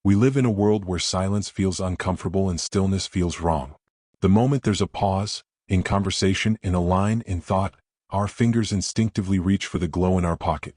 We live in a world where silence feels uncomfortable and stillness feels wrong. The moment there's a pause, in conversation, in a line, in thought, our fingers instinctively reach for the glow in our pocket.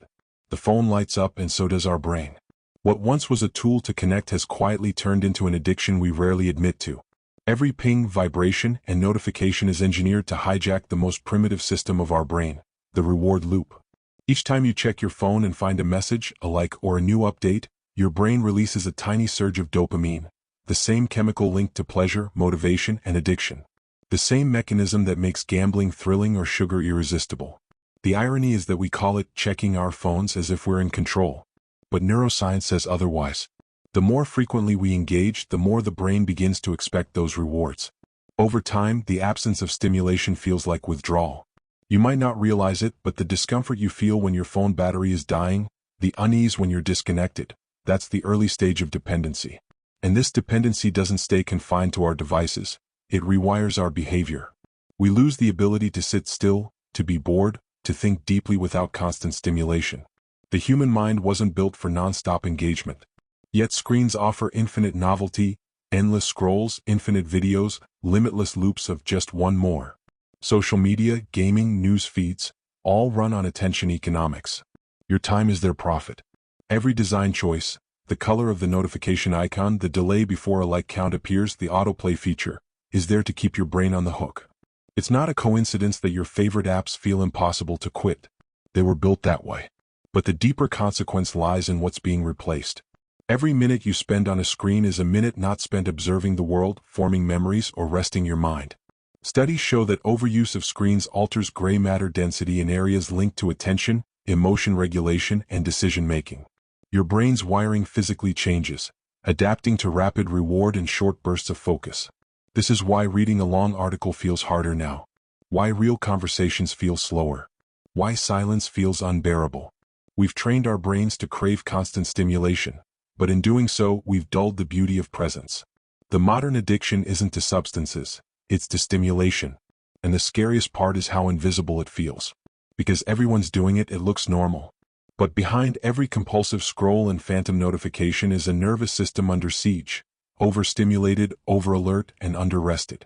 The phone lights up and so does our brain. What once was a tool to connect has quietly turned into an addiction we rarely admit to. Every ping, vibration, and notification is engineered to hijack the most primitive system of our brain, the reward loop. Each time you check your phone and find a message, a like, or a new update, your brain releases a tiny surge of dopamine, the same chemical linked to pleasure, motivation, and addiction. The same mechanism that makes gambling thrilling or sugar irresistible. The irony is that we call it checking our phones as if we're in control. But neuroscience says otherwise. The more frequently we engage, the more the brain begins to expect those rewards. Over time, the absence of stimulation feels like withdrawal. You might not realize it, but the discomfort you feel when your phone battery is dying, the unease when you're disconnected, that's the early stage of dependency. And this dependency doesn't stay confined to our devices. It rewires our behavior. We lose the ability to sit still, to be bored, to think deeply without constant stimulation. The human mind wasn't built for non-stop engagement. Yet screens offer infinite novelty, endless scrolls, infinite videos, limitless loops of just one more. Social media, gaming, news feeds, all run on attention economics. Your time is their profit. Every design choice, the color of the notification icon, the delay before a like count appears, the autoplay feature, is there to keep your brain on the hook. It's not a coincidence that your favorite apps feel impossible to quit. They were built that way. But the deeper consequence lies in what's being replaced. Every minute you spend on a screen is a minute not spent observing the world, forming memories, or resting your mind. Studies show that overuse of screens alters gray matter density in areas linked to attention, emotion regulation, and decision-making. Your brain's wiring physically changes, adapting to rapid reward and short bursts of focus. This is why reading a long article feels harder now. Why real conversations feel slower. Why silence feels unbearable. We've trained our brains to crave constant stimulation, but in doing so, we've dulled the beauty of presence. The modern addiction isn't to substances, it's to stimulation. And the scariest part is how invisible it feels. Because everyone's doing it, it looks normal. But behind every compulsive scroll and phantom notification is a nervous system under siege, overstimulated, over-alert, and under-rested.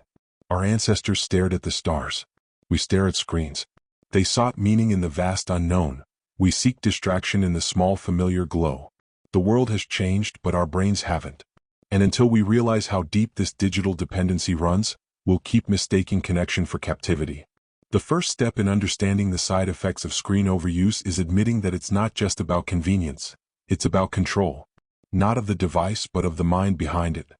Our ancestors stared at the stars. We stare at screens. They sought meaning in the vast unknown. We seek distraction in the small familiar glow. The world has changed, but our brains haven't. And until we realize how deep this digital dependency runs, we'll keep mistaking connection for captivity. The first step in understanding the side effects of screen overuse is admitting that it's not just about convenience. It's about control. Not of the device, but of the mind behind it.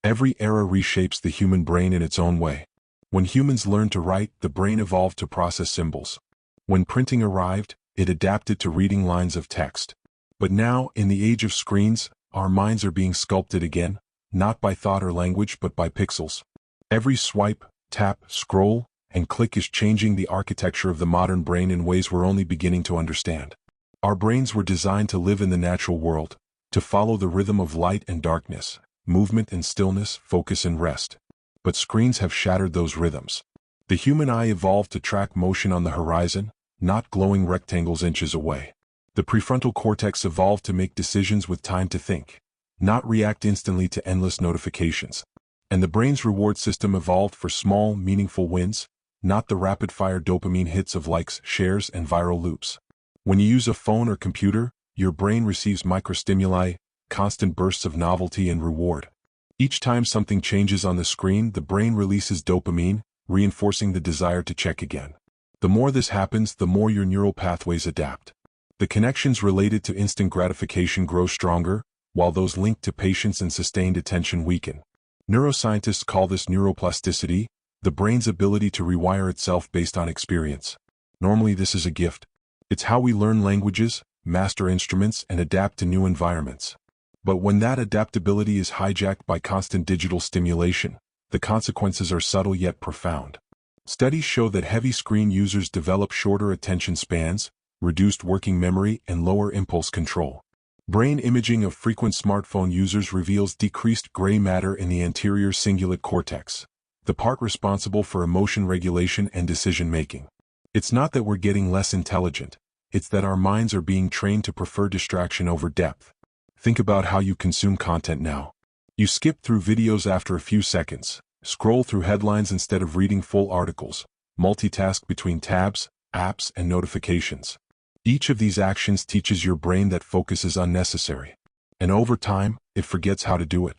Every era reshapes the human brain in its own way. When humans learned to write, the brain evolved to process symbols. When printing arrived, it adapted to reading lines of text. But now, in the age of screens, our minds are being sculpted again, not by thought or language but by pixels. Every swipe, tap, scroll, and click is changing the architecture of the modern brain in ways we're only beginning to understand. Our brains were designed to live in the natural world, to follow the rhythm of light and darkness, movement and stillness, focus and rest. But screens have shattered those rhythms. The human eye evolved to track motion on the horizon, not glowing rectangles inches away. The prefrontal cortex evolved to make decisions with time to think, not react instantly to endless notifications. And the brain's reward system evolved for small, meaningful wins, not the rapid-fire dopamine hits of likes, shares, and viral loops. When you use a phone or computer, your brain receives microstimuli, constant bursts of novelty and reward. Each time something changes on the screen, the brain releases dopamine, reinforcing the desire to check again. The more this happens, the more your neural pathways adapt. The connections related to instant gratification grow stronger, while those linked to patience and sustained attention weaken. Neuroscientists call this neuroplasticity, the brain's ability to rewire itself based on experience. Normally this is a gift. It's how we learn languages, master instruments, and adapt to new environments. But when that adaptability is hijacked by constant digital stimulation, the consequences are subtle yet profound. Studies show that heavy screen users develop shorter attention spans, reduced working memory, and lower impulse control. Brain imaging of frequent smartphone users reveals decreased gray matter in the anterior cingulate cortex, the part responsible for emotion regulation and decision-making. It's not that we're getting less intelligent, it's that our minds are being trained to prefer distraction over depth. Think about how you consume content now. You skip through videos after a few seconds, scroll through headlines instead of reading full articles, multitask between tabs, apps, and notifications. Each of these actions teaches your brain that focus is unnecessary. And over time, it forgets how to do it.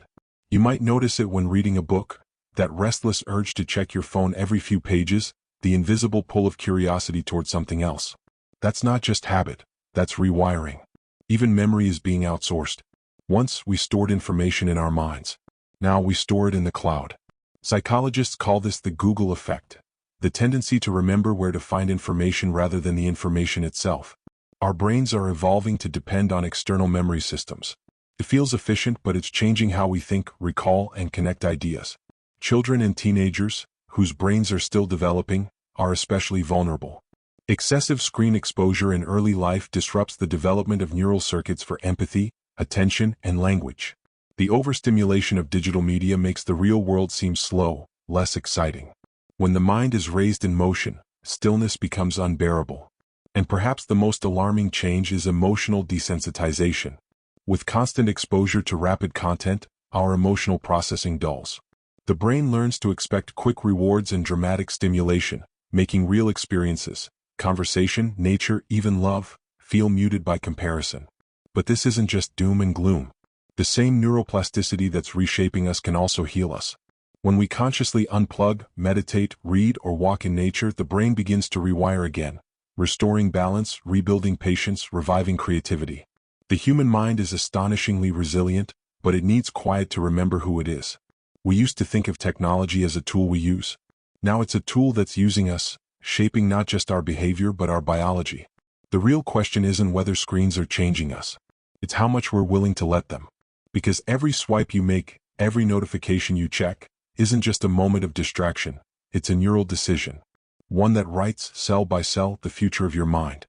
You might notice it when reading a book, that restless urge to check your phone every few pages, the invisible pull of curiosity toward something else. That's not just habit, that's rewiring. Even memory is being outsourced. Once we stored information in our minds. Now we store it in the cloud. Psychologists call this the Google effect, the tendency to remember where to find information rather than the information itself. Our brains are evolving to depend on external memory systems. It feels efficient, but it's changing how we think, recall, and connect ideas. Children and teenagers, whose brains are still developing, are especially vulnerable. Excessive screen exposure in early life disrupts the development of neural circuits for empathy, attention, and language. The overstimulation of digital media makes the real world seem slow, less exciting. When the mind is raised in motion, stillness becomes unbearable. And perhaps the most alarming change is emotional desensitization. With constant exposure to rapid content, our emotional processing dulls. The brain learns to expect quick rewards and dramatic stimulation, making real experiences, conversation, nature, even love, feel muted by comparison. But this isn't just doom and gloom. The same neuroplasticity that's reshaping us can also heal us. When we consciously unplug, meditate, read, or walk in nature, the brain begins to rewire again, restoring balance, rebuilding patience, reviving creativity. The human mind is astonishingly resilient, but it needs quiet to remember who it is. We used to think of technology as a tool we use. Now it's a tool that's using us, shaping not just our behavior but our biology. The real question isn't whether screens are changing us. It's how much we're willing to let them. Because every swipe you make, every notification you check, isn't just a moment of distraction, it's a neural decision. One that writes, cell by cell, the future of your mind.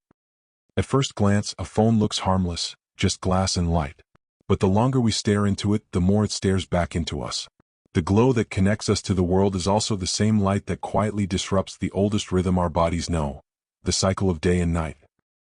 At first glance, a phone looks harmless, just glass and light. But the longer we stare into it, the more it stares back into us. The glow that connects us to the world is also the same light that quietly disrupts the oldest rhythm our bodies know, the cycle of day and night.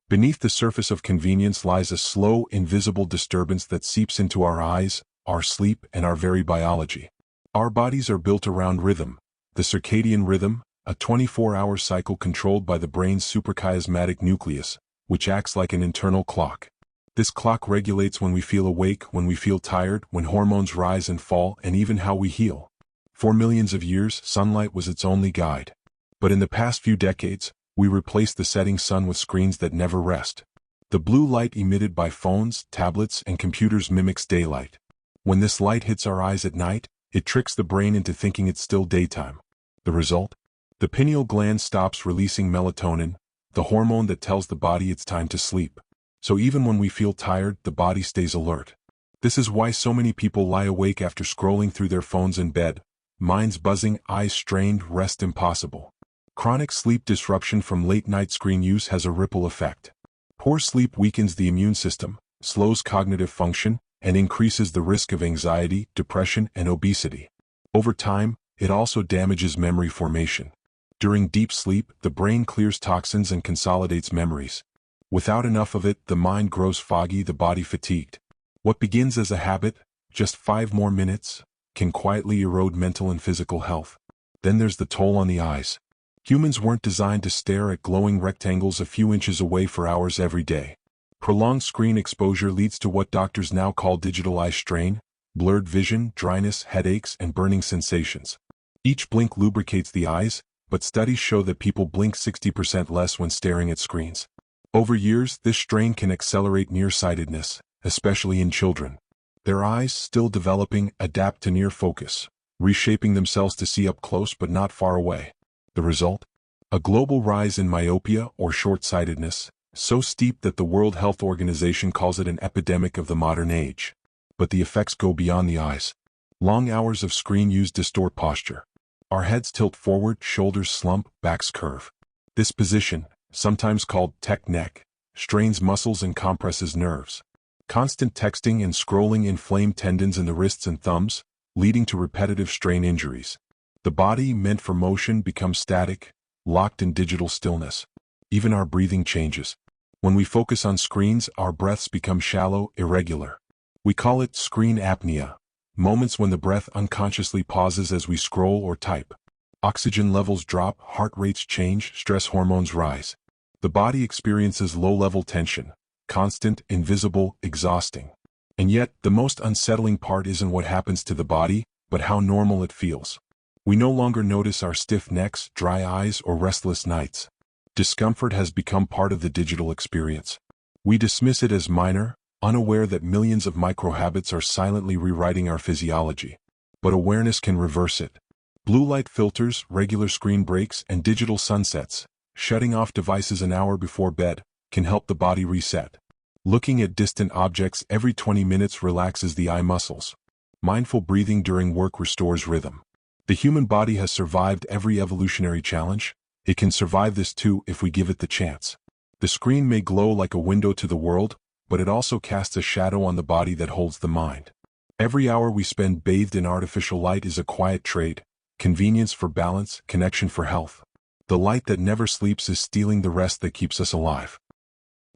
Beneath the surface of convenience lies a slow, invisible disturbance that seeps into our eyes, our sleep, and our very biology. Our bodies are built around rhythm, the circadian rhythm, a 24-hour cycle controlled by the brain's suprachiasmatic nucleus, which acts like an internal clock. This clock regulates when we feel awake, when we feel tired, when hormones rise and fall, and even how we heal. For millions of years, sunlight was its only guide. But in the past few decades, we replaced the setting sun with screens that never rest. The blue light emitted by phones, tablets, and computers mimics daylight. When this light hits our eyes at night, it tricks the brain into thinking it's still daytime. The result? The pineal gland stops releasing melatonin, the hormone that tells the body it's time to sleep. So even when we feel tired, the body stays alert. This is why so many people lie awake after scrolling through their phones in bed, minds buzzing, eyes strained, rest impossible. Chronic sleep disruption from late-night screen use has a ripple effect. Poor sleep weakens the immune system, slows cognitive function, and increases the risk of anxiety, depression, and obesity. Over time, it also damages memory formation. During deep sleep, the brain clears toxins and consolidates memories. Without enough of it, the mind grows foggy, the body fatigued. What begins as a habit, just 5 more minutes, can quietly erode mental and physical health. Then there's the toll on the eyes. Humans weren't designed to stare at glowing rectangles a few inches away for hours every day. Prolonged screen exposure leads to what doctors now call digital eye strain, blurred vision, dryness, headaches, and burning sensations. Each blink lubricates the eyes, but studies show that people blink 60% less when staring at screens. Over years, this strain can accelerate nearsightedness, especially in children. Their eyes, still developing, adapt to near focus, reshaping themselves to see up close but not far away. The result? A global rise in myopia or short-sightedness, so steep that the World Health Organization calls it an epidemic of the modern age. But the effects go beyond the eyes. Long hours of screen use distort posture. Our heads tilt forward, shoulders slump, backs curve. This position, sometimes called tech neck, strains muscles and compresses nerves. Constant texting and scrolling inflame tendons in the wrists and thumbs, leading to repetitive strain injuries. The body, meant for motion, becomes static, locked in digital stillness. Even our breathing changes. When we focus on screens, our breaths become shallow, irregular. We call it screen apnea, moments when the breath unconsciously pauses as we scroll or type. Oxygen levels drop, heart rates change, stress hormones rise. The body experiences low-level tension, constant, invisible, exhausting. And yet, the most unsettling part isn't what happens to the body, but how normal it feels. We no longer notice our stiff necks, dry eyes, or restless nights. Discomfort has become part of the digital experience. We dismiss it as minor, unaware that millions of microhabits are silently rewriting our physiology. But awareness can reverse it. Blue light filters, regular screen breaks, and digital sunsets, shutting off devices an hour before bed, can help the body reset. Looking at distant objects every 20 minutes relaxes the eye muscles. Mindful breathing during work restores rhythm. The human body has survived every evolutionary challenge. It can survive this too if we give it the chance. The screen may glow like a window to the world, but it also casts a shadow on the body that holds the mind. Every hour we spend bathed in artificial light is a quiet trade, convenience for balance, connection for health. The light that never sleeps is stealing the rest that keeps us alive.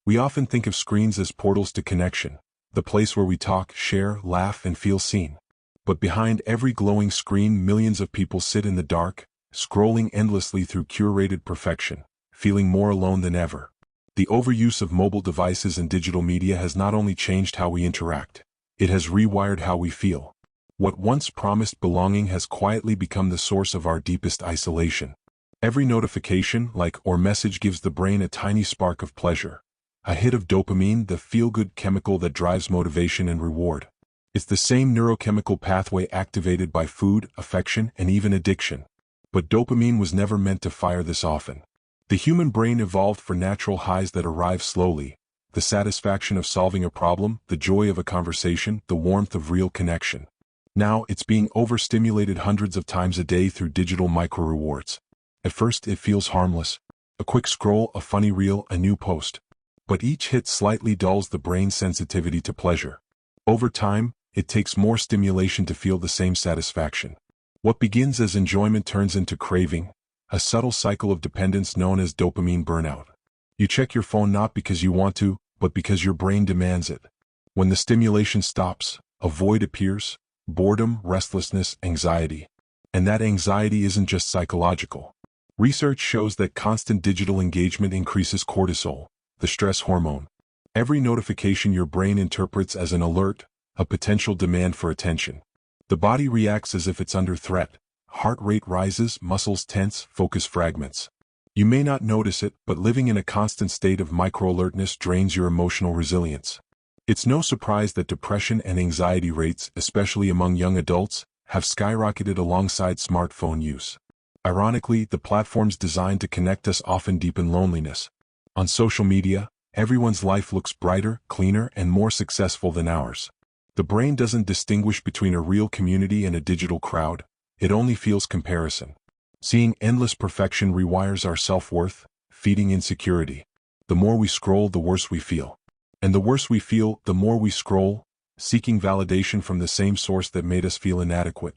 We often think of screens as portals to connection, the place where we talk, share, laugh, and feel seen. But behind every glowing screen, millions of people sit in the dark, scrolling endlessly through curated perfection, feeling more alone than ever. The overuse of mobile devices and digital media has not only changed how we interact, it has rewired how we feel. What once promised belonging has quietly become the source of our deepest isolation. Every notification, like, or message gives the brain a tiny spark of pleasure. A hit of dopamine, the feel-good chemical that drives motivation and reward. It's the same neurochemical pathway activated by food, affection, and even addiction. But dopamine was never meant to fire this often. The human brain evolved for natural highs that arrive slowly. The satisfaction of solving a problem, the joy of a conversation, the warmth of real connection. Now, it's being overstimulated hundreds of times a day through digital micro-rewards. At first, it feels harmless. A quick scroll, a funny reel, a new post. But each hit slightly dulls the brain's sensitivity to pleasure. Over time, it takes more stimulation to feel the same satisfaction. What begins as enjoyment turns into craving, a subtle cycle of dependence known as dopamine burnout. You check your phone not because you want to, but because your brain demands it. When the stimulation stops, a void appears, boredom, restlessness, anxiety. And that anxiety isn't just psychological. Research shows that constant digital engagement increases cortisol, the stress hormone. Every notification your brain interprets as an alert, a potential demand for attention. The body reacts as if it's under threat. Heart rate rises, muscles tense, focus fragments. You may not notice it, but living in a constant state of micro-alertness drains your emotional resilience. It's no surprise that depression and anxiety rates, especially among young adults, have skyrocketed alongside smartphone use. Ironically, the platforms designed to connect us often deepen loneliness. On social media, everyone's life looks brighter, cleaner, and more successful than ours. The brain doesn't distinguish between a real community and a digital crowd. It only feels comparison. Seeing endless perfection rewires our self-worth, feeding insecurity. The more we scroll, the worse we feel. And the worse we feel, the more we scroll, seeking validation from the same source that made us feel inadequate.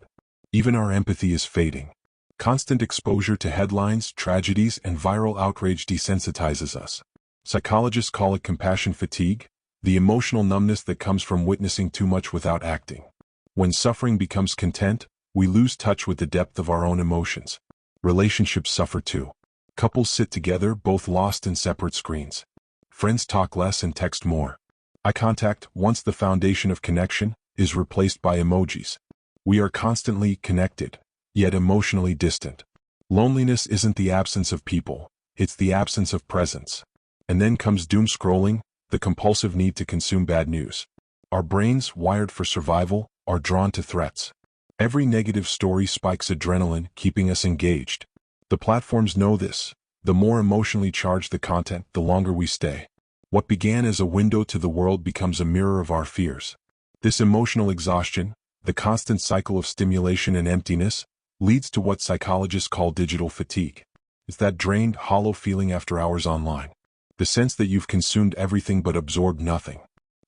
Even our empathy is fading. Constant exposure to headlines, tragedies, and viral outrage desensitizes us. Psychologists call it compassion fatigue, the emotional numbness that comes from witnessing too much without acting. When suffering becomes content, we lose touch with the depth of our own emotions. Relationships suffer too. Couples sit together, both lost in separate screens. Friends talk less and text more. Eye contact, once the foundation of connection, is replaced by emojis. We are constantly connected, yet emotionally distant. Loneliness isn't the absence of people, it's the absence of presence. And then comes doom scrolling, the compulsive need to consume bad news. Our brains, wired for survival, are drawn to threats. Every negative story spikes adrenaline, keeping us engaged. The platforms know this. The more emotionally charged the content, the longer we stay. What began as a window to the world becomes a mirror of our fears. This emotional exhaustion, the constant cycle of stimulation and emptiness, leads to what psychologists call digital fatigue. It's that drained, hollow feeling after hours online. The sense that you've consumed everything but absorbed nothing.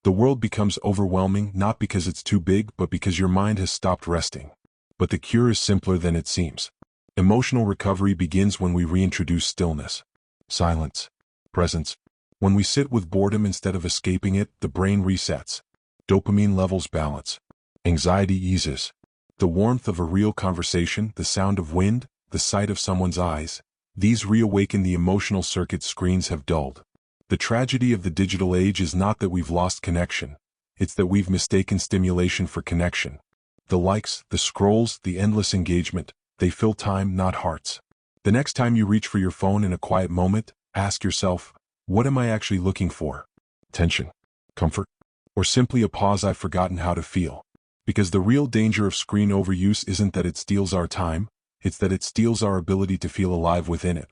The world becomes overwhelming not because it's too big but because your mind has stopped resting. But the cure is simpler than it seems. Emotional recovery begins when we reintroduce stillness, silence, presence. When we sit with boredom instead of escaping it, the brain resets. Dopamine levels balance. Anxiety eases. The warmth of a real conversation, the sound of wind, the sight of someone's eyes, these reawaken the emotional circuits screens have dulled. The tragedy of the digital age is not that we've lost connection, it's that we've mistaken stimulation for connection. The likes, the scrolls, the endless engagement, they fill time, not hearts. The next time you reach for your phone in a quiet moment, ask yourself, what am I actually looking for? Attention? Comfort? Or simply a pause I've forgotten how to feel? Because the real danger of screen overuse isn't that it steals our time, it's that it steals our ability to feel alive within it.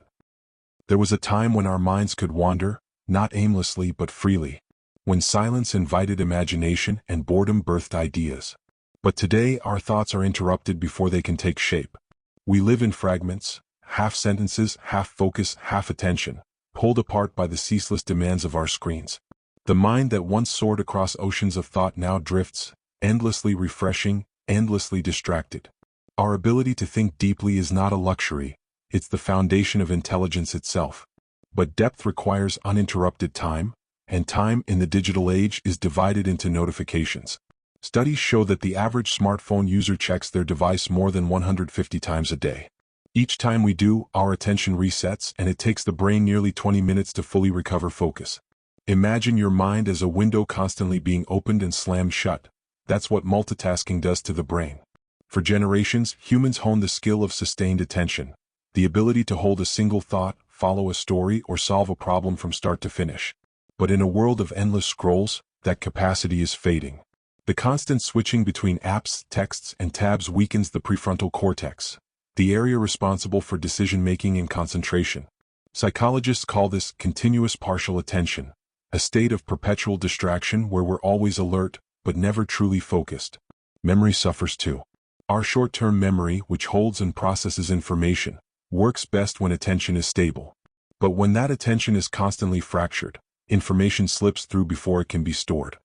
There was a time when our minds could wander, not aimlessly but freely, when silence invited imagination and boredom birthed ideas. But today our thoughts are interrupted before they can take shape. We live in fragments, half sentences, half focus, half attention, pulled apart by the ceaseless demands of our screens. The mind that once soared across oceans of thought now drifts, endlessly refreshing, endlessly distracted. Our ability to think deeply is not a luxury, it's the foundation of intelligence itself. But depth requires uninterrupted time, and time in the digital age is divided into notifications. Studies show that the average smartphone user checks their device more than 150 times a day. Each time we do, our attention resets, and it takes the brain nearly 20 minutes to fully recover focus. Imagine your mind as a window constantly being opened and slammed shut. That's what multitasking does to the brain. For generations, humans honed the skill of sustained attention, the ability to hold a single thought, follow a story, or solve a problem from start to finish. But in a world of endless scrolls, that capacity is fading. The constant switching between apps, texts, and tabs weakens the prefrontal cortex, the area responsible for decision-making and concentration. Psychologists call this continuous partial attention, a state of perpetual distraction where we're always alert, but never truly focused. Memory suffers too. Our short-term memory, which holds and processes information, works best when attention is stable. But when that attention is constantly fractured, information slips through before it can be stored.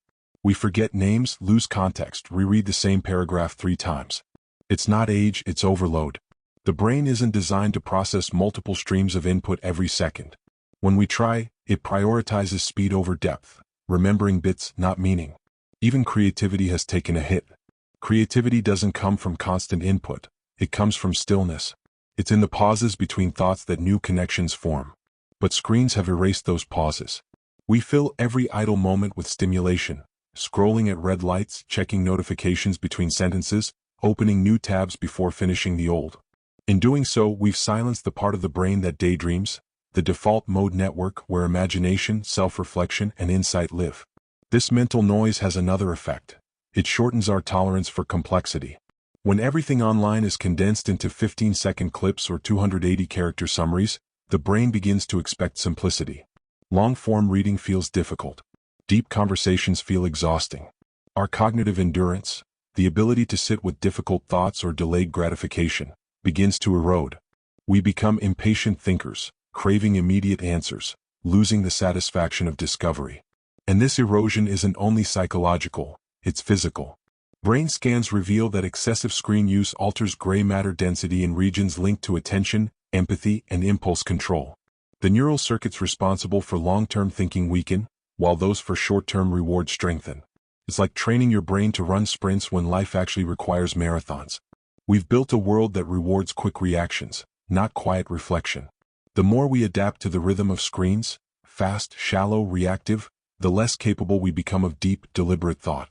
We forget names, lose context, reread the same paragraph 3 times. It's not age, it's overload. The brain isn't designed to process multiple streams of input every second. When we try, it prioritizes speed over depth, remembering bits, not meaning. Even creativity has taken a hit. Creativity doesn't come from constant input, it comes from stillness. It's in the pauses between thoughts that new connections form. But screens have erased those pauses. We fill every idle moment with stimulation, scrolling at red lights, checking notifications between sentences, opening new tabs before finishing the old. In doing so, we've silenced the part of the brain that daydreams, the default mode network where imagination, self-reflection, and insight live. This mental noise has another effect. It shortens our tolerance for complexity. When everything online is condensed into 15-second clips or 280-character summaries, the brain begins to expect simplicity. Long-form reading feels difficult. Deep conversations feel exhausting. Our cognitive endurance, the ability to sit with difficult thoughts or delayed gratification, begins to erode. We become impatient thinkers, craving immediate answers, losing the satisfaction of discovery. And this erosion isn't only psychological, it's physical. Brain scans reveal that excessive screen use alters gray matter density in regions linked to attention, empathy, and impulse control. The neural circuits responsible for long-term thinking weaken, while those for short-term reward strengthen. It's like training your brain to run sprints when life actually requires marathons. We've built a world that rewards quick reactions, not quiet reflection. The more we adapt to the rhythm of screens, fast, shallow, reactive, the less capable we become of deep, deliberate thought.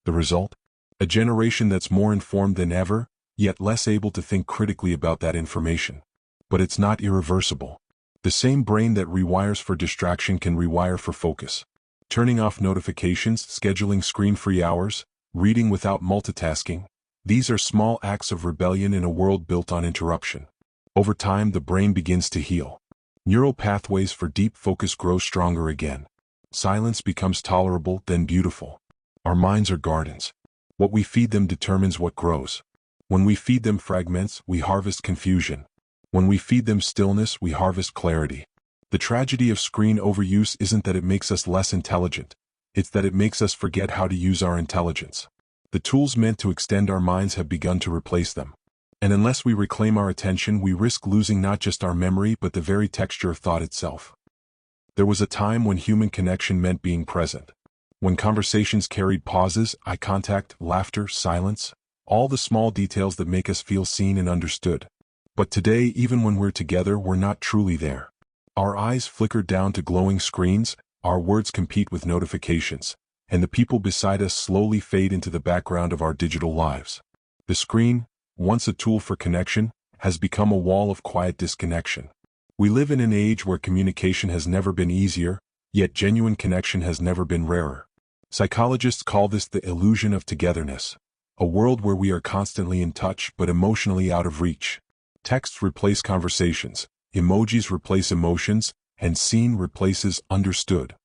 The result? A generation that's more informed than ever, yet less able to think critically about that information. But it's not irreversible. The same brain that rewires for distraction can rewire for focus. Turning off notifications, scheduling screen-free hours, reading without multitasking, these are small acts of rebellion in a world built on interruption. Over time, the brain begins to heal. Neural pathways for deep focus grow stronger again. Silence becomes tolerable, then beautiful. Our minds are gardens. What we feed them determines what grows. When we feed them fragments, we harvest confusion. When we feed them stillness, we harvest clarity. The tragedy of screen overuse isn't that it makes us less intelligent. It's that it makes us forget how to use our intelligence. The tools meant to extend our minds have begun to replace them. And unless we reclaim our attention, we risk losing not just our memory but the very texture of thought itself. There was a time when human connection meant being present. when conversations carried pauses, eye contact, laughter, silence, all the small details that make us feel seen and understood. But today, even when we're together, we're not truly there. Our eyes flicker down to glowing screens, our words compete with notifications, and the people beside us slowly fade into the background of our digital lives. The screen, once a tool for connection, has become a wall of quiet disconnection. We live in an age where communication has never been easier, yet genuine connection has never been rarer. Psychologists call this the illusion of togetherness, a world where we are constantly in touch but emotionally out of reach. Texts replace conversations, emojis replace emotions, and seen replaces understood.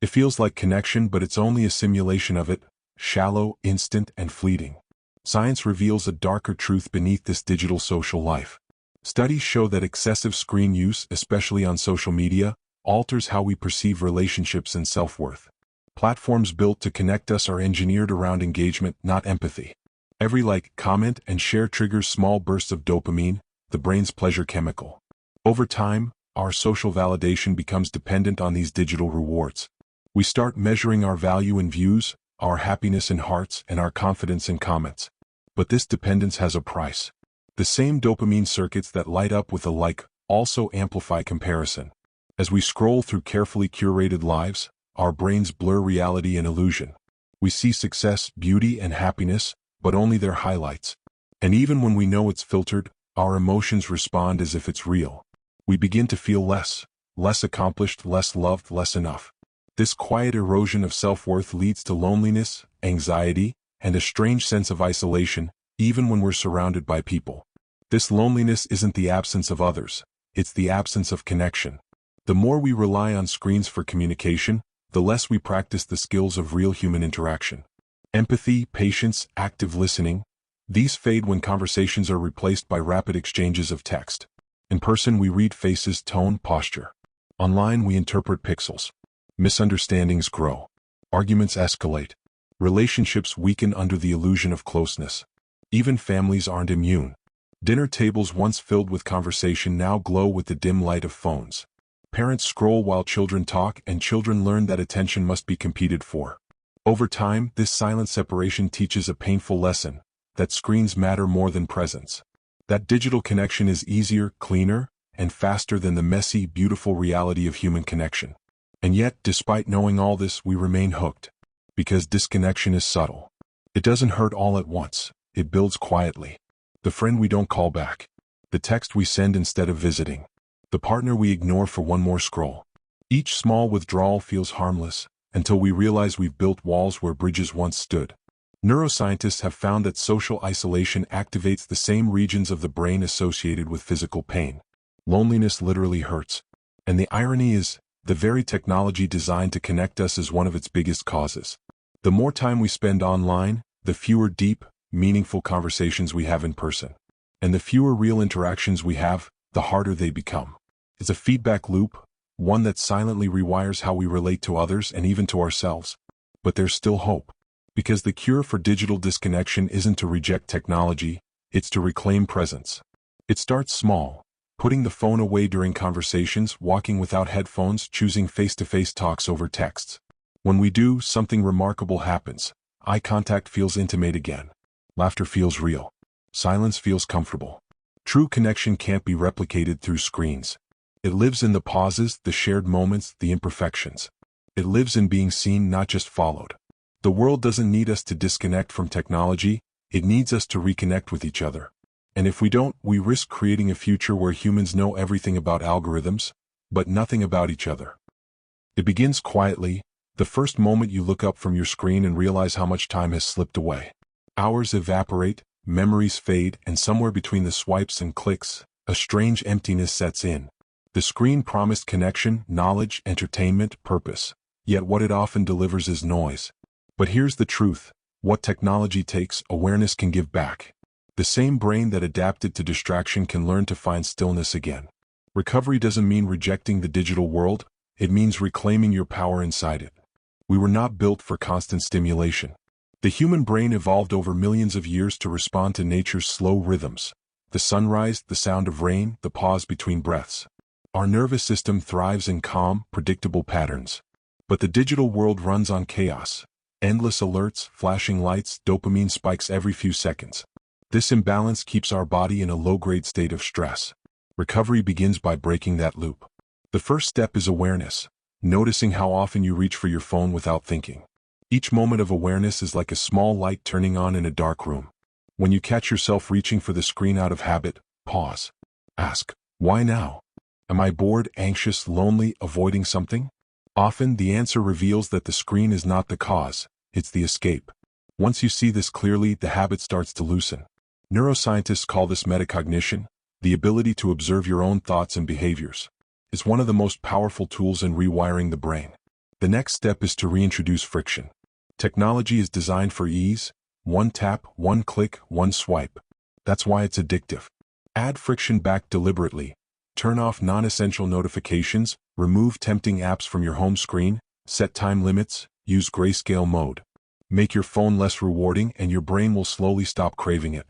It feels like connection, but it's only a simulation of it, shallow, instant, and fleeting. Science reveals a darker truth beneath this digital social life. Studies show that excessive screen use, especially on social media, alters how we perceive relationships and self-worth. Platforms built to connect us are engineered around engagement, not empathy. Every like, comment, and share triggers small bursts of dopamine, the brain's pleasure chemical. Over time, our social validation becomes dependent on these digital rewards. We start measuring our value in views, our happiness in hearts, and our confidence in comments. But this dependence has a price. The same dopamine circuits that light up with a like also amplify comparison. As we scroll through carefully curated lives, our brains blur reality and illusion. We see success, beauty, and happiness, but only their highlights. And even when we know it's filtered, our emotions respond as if it's real. We begin to feel less accomplished, less loved, less enough. This quiet erosion of self-worth leads to loneliness, anxiety, and a strange sense of isolation, even when we're surrounded by people. This loneliness isn't the absence of others, it's the absence of connection. The more we rely on screens for communication, the less we practice the skills of real human interaction. Empathy, patience, active listening, these fade when conversations are replaced by rapid exchanges of text. In person, we read faces, tone, posture. Online, we interpret pixels. Misunderstandings grow. Arguments escalate. Relationships weaken under the illusion of closeness. Even families aren't immune. Dinner tables once filled with conversation now glow with the dim light of phones. Parents scroll while children talk, and children learn that attention must be competed for. Over time, this silent separation teaches a painful lesson, that screens matter more than presence. That digital connection is easier, cleaner, and faster than the messy, beautiful reality of human connection. And yet, despite knowing all this, we remain hooked. Because disconnection is subtle. It doesn't hurt all at once. It builds quietly. The friend we don't call back. The text we send instead of visiting. The partner we ignore for one more scroll. Each small withdrawal feels harmless, until we realize we've built walls where bridges once stood. Neuroscientists have found that social isolation activates the same regions of the brain associated with physical pain. Loneliness literally hurts. And the irony is, the very technology designed to connect us is one of its biggest causes. The more time we spend online, the fewer deep, meaningful conversations we have in person. And the fewer real interactions we have, the harder they become. It's a feedback loop, one that silently rewires how we relate to others and even to ourselves. But there's still hope. Because the cure for digital disconnection isn't to reject technology, it's to reclaim presence. It starts small, putting the phone away during conversations, walking without headphones, choosing face-to-face talks over texts. When we do, something remarkable happens. Eye contact feels intimate again. Laughter feels real. Silence feels comfortable. True connection can't be replicated through screens. It lives in the pauses, the shared moments, the imperfections. It lives in being seen, not just followed. The world doesn't need us to disconnect from technology, it needs us to reconnect with each other. And if we don't, we risk creating a future where humans know everything about algorithms, but nothing about each other. It begins quietly, the first moment you look up from your screen and realize how much time has slipped away. Hours evaporate, memories fade, and somewhere between the swipes and clicks, a strange emptiness sets in. The screen promised connection, knowledge, entertainment, purpose. Yet what it often delivers is noise. But here's the truth. What technology takes, awareness can give back. The same brain that adapted to distraction can learn to find stillness again. Recovery doesn't mean rejecting the digital world, it means reclaiming your power inside it. We were not built for constant stimulation. The human brain evolved over millions of years to respond to nature's slow rhythms. The sunrise, the sound of rain, the pause between breaths. Our nervous system thrives in calm, predictable patterns. But the digital world runs on chaos. Endless alerts, flashing lights, dopamine spikes every few seconds. This imbalance keeps our body in a low-grade state of stress. Recovery begins by breaking that loop. The first step is awareness, noticing how often you reach for your phone without thinking. Each moment of awareness is like a small light turning on in a dark room. When you catch yourself reaching for the screen out of habit, pause. Ask, why now? Am I bored, anxious, lonely, avoiding something? Often, the answer reveals that the screen is not the cause, it's the escape. Once you see this clearly, the habit starts to loosen. Neuroscientists call this metacognition, the ability to observe your own thoughts and behaviors. It's one of the most powerful tools in rewiring the brain. The next step is to reintroduce friction. Technology is designed for ease, one tap, one click, one swipe. That's why it's addictive. Add friction back deliberately. Turn off non-essential notifications, remove tempting apps from your home screen, set time limits, use grayscale mode. Make your phone less rewarding and your brain will slowly stop craving it.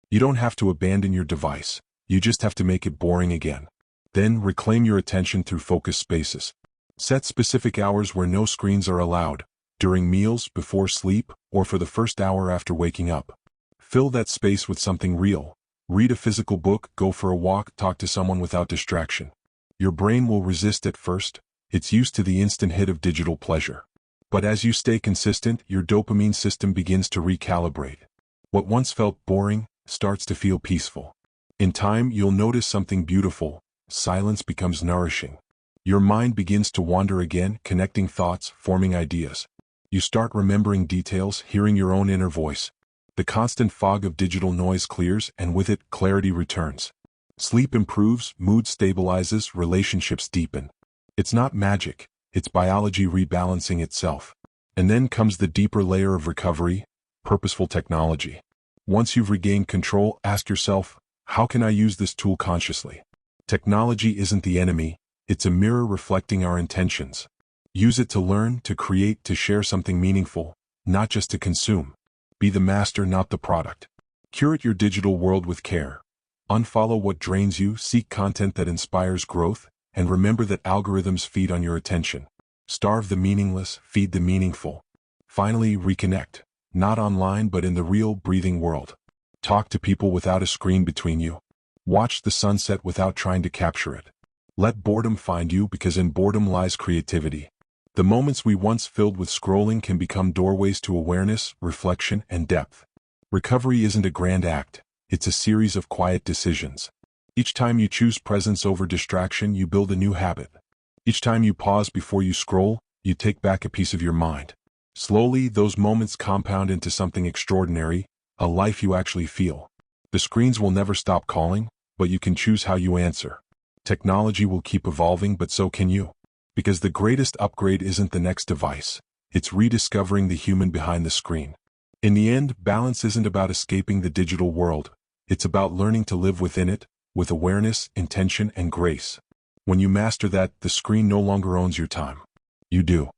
You don't have to abandon your device, you just have to make it boring again. Then reclaim your attention through focused spaces. Set specific hours where no screens are allowed, during meals, before sleep, or for the first hour after waking up. Fill that space with something real. Read a physical book, go for a walk, talk to someone without distraction. Your brain will resist at first, it's used to the instant hit of digital pleasure. But as you stay consistent, your dopamine system begins to recalibrate. What once felt boring starts to feel peaceful. In time, you'll notice something beautiful. Silence becomes nourishing. Your mind begins to wander again, connecting thoughts, forming ideas. You start remembering details, hearing your own inner voice. The constant fog of digital noise clears, and with it, clarity returns. Sleep improves, mood stabilizes, relationships deepen. It's not magic, it's biology rebalancing itself. And then comes the deeper layer of recovery, purposeful technology. Once you've regained control, ask yourself, how can I use this tool consciously? Technology isn't the enemy, it's a mirror reflecting our intentions. Use it to learn, to create, to share something meaningful, not just to consume. Be the master, not the product. Curate your digital world with care. Unfollow what drains you, seek content that inspires growth, and remember that algorithms feed on your attention. Starve the meaningless, feed the meaningful. Finally, reconnect. Not online but in the real, breathing world. Talk to people without a screen between you. Watch the sunset without trying to capture it. Let boredom find you because in boredom lies creativity. The moments we once filled with scrolling can become doorways to awareness, reflection, and depth. Recovery isn't a grand act, it's a series of quiet decisions. Each time you choose presence over distraction, you build a new habit. Each time you pause before you scroll, you take back a piece of your mind. Slowly, those moments compound into something extraordinary, a life you actually feel. The screens will never stop calling, but you can choose how you answer. Technology will keep evolving, but so can you. Because the greatest upgrade isn't the next device, it's rediscovering the human behind the screen. In the end, balance isn't about escaping the digital world, it's about learning to live within it, with awareness, intention, and grace. When you master that, the screen no longer owns your time. You do.